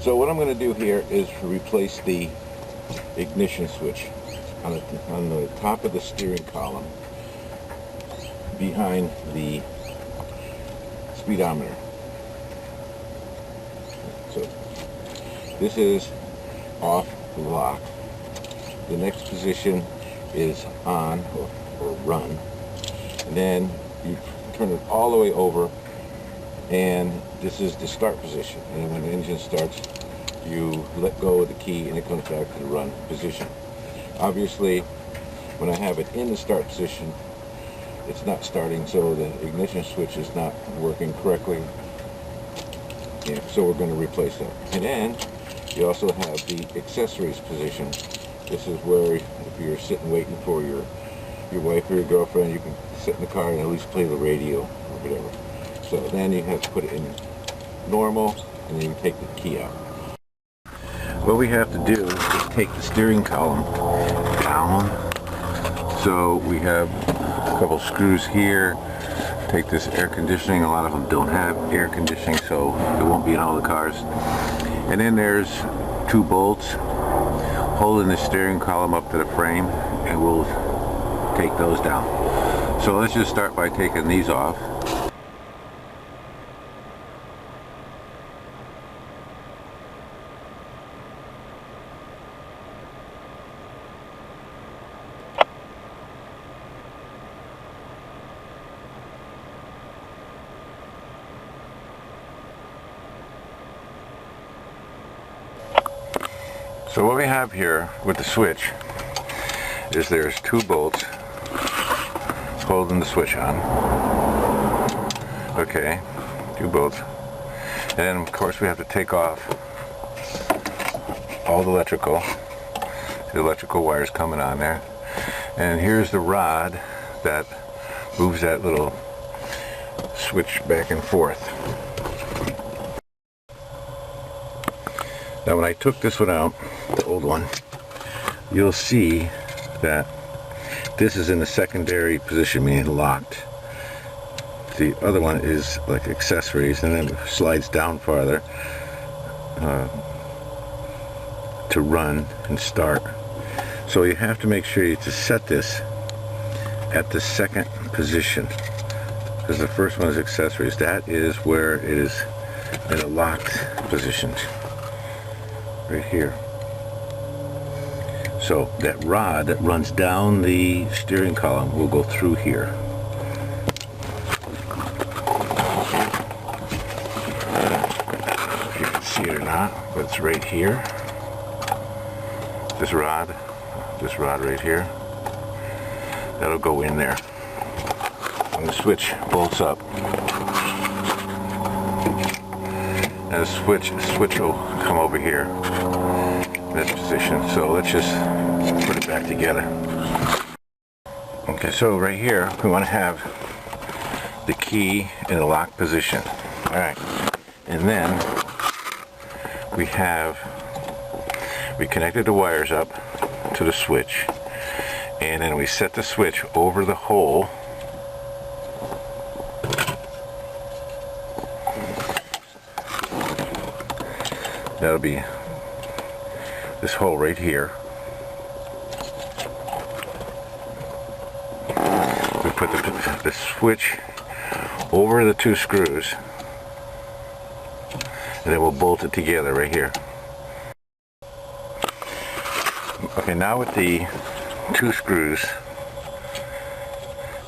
So what I'm going to do here is replace the ignition switch on the top of the steering column behind the speedometer. So this is off the lock. The next position is on or run, and then you turn it all the way over, and this is the start position. And when the engine starts, you let go of the key and it comes back to the run position. Obviously, when I have it in the start position, it's not starting, so the ignition switch is not working correctly. Yeah, so we're going to replace that. And then you also have the accessories position. This is where if you're sitting waiting for your wife or your girlfriend, you can sit in the car and at least play the radio or whatever. So then you have to put it in normal, and then you take the key out. What we have to do is take the steering column down. So we have a couple screws here. Take this air conditioning. A lot of them don't have air conditioning, so it won't be in all the cars. And then there's 2 bolts holding the steering column up to the frame, and we'll take those down. So let's just start by taking these off. So what we have here with the switch is there's 2 bolts holding the switch on. Okay, 2 bolts. And then of course we have to take off all the electrical wires coming on there. And here's the rod that moves that little switch back and forth. Now when I took this one out, the old one, you'll see that this is in the secondary position, meaning locked. The other one is like accessories, and then it slides down farther to run and start. So you have to make sure you just set this at the second position, because the first one is accessories. That is where it is in a locked position. Right here. So that rod that runs down the steering column will go through here. If you can see it or not, but it's right here. This rod right here, that'll go in there. And the switch bolts up. And the switch will come over here in this position. So let's just put it back together. Okay, so right here we want to have the key in the lock position. Alright, and then we connected the wires up to the switch, and then we set the switch over the hole. That'll be this hole right here. We put the switch over the 2 screws, and then we'll bolt it together right here. Okay, now with the 2 screws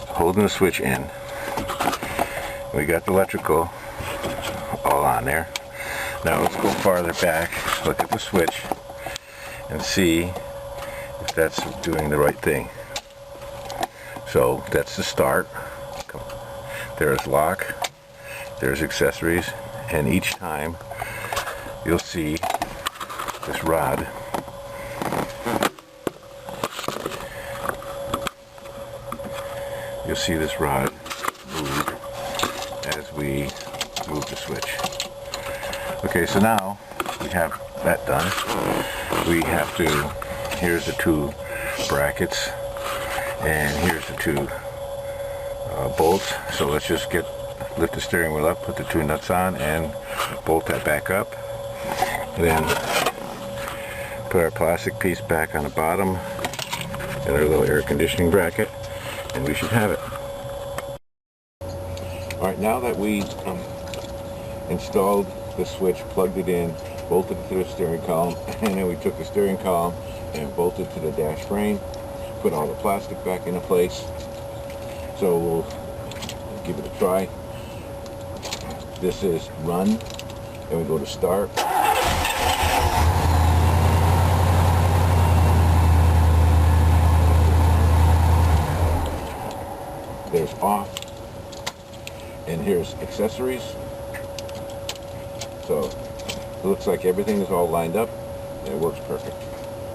holding the switch in, we got the electrical all on there. Now let's go farther back, look at the switch, and see if that's doing the right thing. So that's the start. There's lock, there's accessories, and each time you'll see this rod move as we move the switch. Okay, so now we have that done. We have to, here's the 2 brackets, and here's the 2 bolts. So let's just lift the steering wheel up, put the 2 nuts on, and bolt that back up. And then put our plastic piece back on the bottom and our little air conditioning bracket, and we should have it. Alright, now that we installed the switch, plugged it in, bolted it to the steering column, and then we took the steering column and bolted to the dash frame, put all the plastic back into place. So we'll give it a try. This is run, then we go to start. There's off, and here's accessories. So it looks like everything is all lined up, and it works perfect.